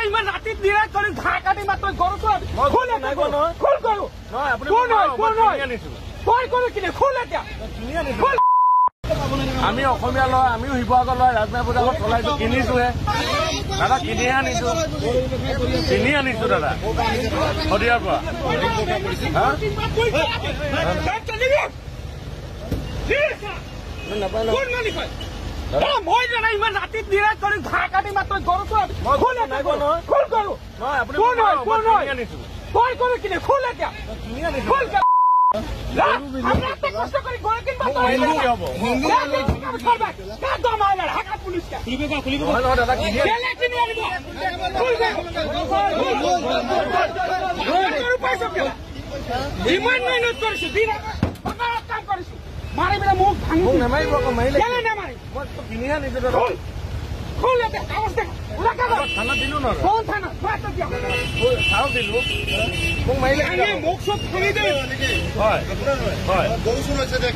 ইমান ৰাতি দিনে কৰি ঘাঁহ কাটি মাত্ৰ গৰুটো খোল কৰো খোল এতিয়া আমি অসমীয়া লয়, আমিও শিৱসাগৰ লয়, ৰাজমাই বজাৰত চলাইছো, কিনিছোহে দাদা, কিনিহে আনিছো দাদা শদিয়াৰ পৰা। মই জানা ইমান ৰাতি দিনে কৰি ঘাঁহ কাটি মাত্ৰ গৰুটো খোল কৰো খোল এতিয়া কষ্ট কৰি গৰু কিনবা ইমান মেহনত কৰিছো কাম কৰিছো মাৰি পেলাই মোক ভাঙি নামাৰিব আকৌ মাৰিলে নামাৰি কিনিহে আনিছো দাদা। থানা দিলো ন চাও দিলো মোক মাৰিলে মোক চব খুলি দে হয়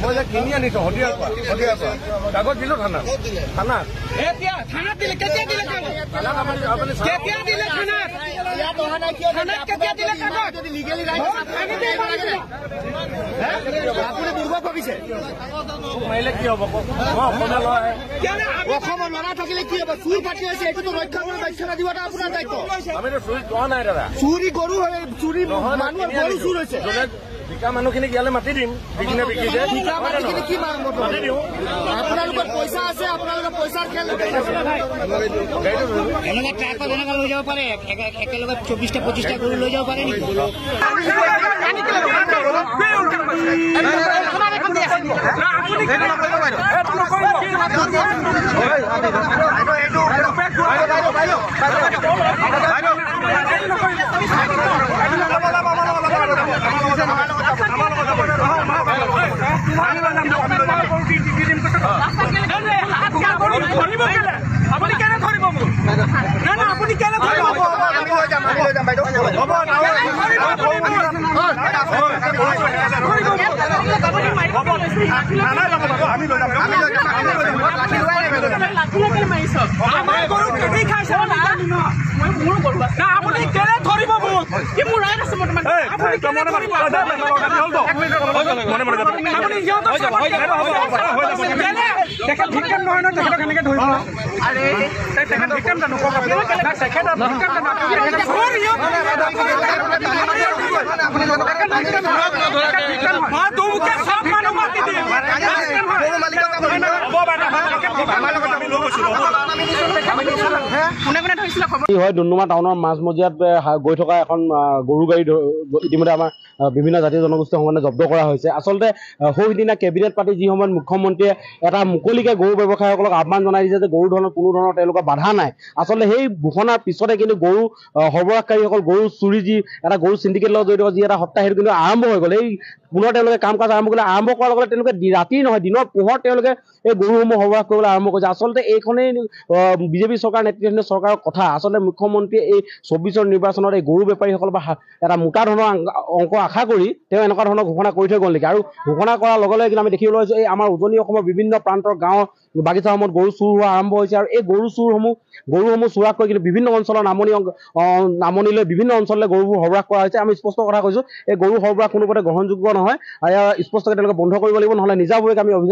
মই যে কিনি আনিছো শদিয়াৰ পৰা কাগজ দিলো থানাত এতিয়া থানাত দিলে কেতিয়া দিলে কেতিয়া দিলে থানাত কেতিয়া দিলে কাগজ মাৰিলে কি হব মই অসমীয়া লয় অসমৰ ল'ৰা থাকিলে কি হ'ব? চুৰ পাতি হৈছে, এইটোতো ৰক্ষা কৰি ৰক্ষা দিবটা আপোনাৰ দায়িত্ব। আমিতো চুৰি যোৱা নাই দাদা, চুৰি গৰু চুৰি মানুহৰ গৰু চুৰ হৈছে। বিকা মানুহখিনিক ইয়ালৈ মাতি দিম, বিকিনে বিকিছে কি মাতি দিওঁ। আপোনালোকৰ পইচা আছে, আপোনালোকৰ পইচাৰ খেল এনেকুৱা ট্ৰাকত এনেকুৱা লৈ যাব পাৰে, একেলগে 24টা-25টা গৰু লৈ যাব পাৰে নেকি? আপুনি কেনে ধৰিব মোক আপুনি কেনে ধৰিব আপুনি কেনে ধৰিব মোক কি মোৰ ৰাইট আছে বৰ্তমান হয় ডুমডুমা টাউনৰ মাজমজিয়াত গৈ থকা এখন গৰু গাড়ী ইতিমধ্যে আমাৰ বিভিন্ন জাতি জনগোষ্ঠীৰ সংগঠনে জব্দ কৰা হৈছে। আচলতে সেইদিনা কেবিনেট পাতি যি সময়ত মুখ্যমন্ত্ৰীয়ে এটা মুকলিকে গৰু ব্যৱসায়ীসকলক আহ্বান জনাই দিছে যে গৰু ধৰণৰ কোনো ধৰণৰ তেওঁলোকৰ বাধা নাই। আচলতে সেই ঘোষণাৰ পিছতে কিন্তু গৰু সৰবৰাহকাৰীসকল গৰু চুৰি যি এটা গৰু চিণ্ডিকেটৰ লগত জড়িত যি এটা হত্যা সেইটো কিন্তু আৰম্ভ হৈ গ'ল। এই পুনৰ তেওঁলোকে কাম কাজ আৰম্ভ কৰিলে, আৰম্ভ কৰাৰ লগে তেওঁলোকে ৰাতি নহয় দিনৰ পোহৰ তেওঁলোকে এই গৰুসমূহ সৰবৰাহ কৰিবলৈ আৰম্ভ কৰিছে। আচলতে এইখনেই বিজেপি চৰকাৰ নেতৃত্বাধীন চৰকাৰৰ কথা। আচলতে মুখ্যমন্ত্ৰীয়ে এই 24ৰ নিৰ্বাচনত এই গৰু বেপাৰীসকলৰ পৰা এটা মোটা ধৰণৰ অংক আশা কৰি তেওঁ এনেকুৱা ধৰণৰ ঘোষণা কৰি থৈ গ'ল নেকি? আৰু ঘোষণা কৰাৰ লগে লগে কিন্তু আমি দেখিবলৈ পাইছোঁ এই আমাৰ উজনি অসমৰ বিভিন্ন প্ৰান্তৰ গাঁৱৰ বাগিচাসমূহত গৰু চুৰ হোৱা আৰম্ভ হৈছে। আৰু এই গৰুসমূহ চুৰাকৈ কিন্তু বিভিন্ন অঞ্চলৰ নামনিলৈ বিভিন্ন অঞ্চললৈ গৰুবোৰ সৰবৰাহ কৰা হৈছে। আমি স্পষ্ট কথা কৈছোঁ, এই গৰু সৰবৰাহ কোনোপধ্যে গ্ৰহণযোগ্য নহয় আৰু স্পষ্টকৈ তেওঁলোকে বন্ধ কৰিব লাগিব, নহ'লে নিজাববীয়াকৈ আমি অভিযান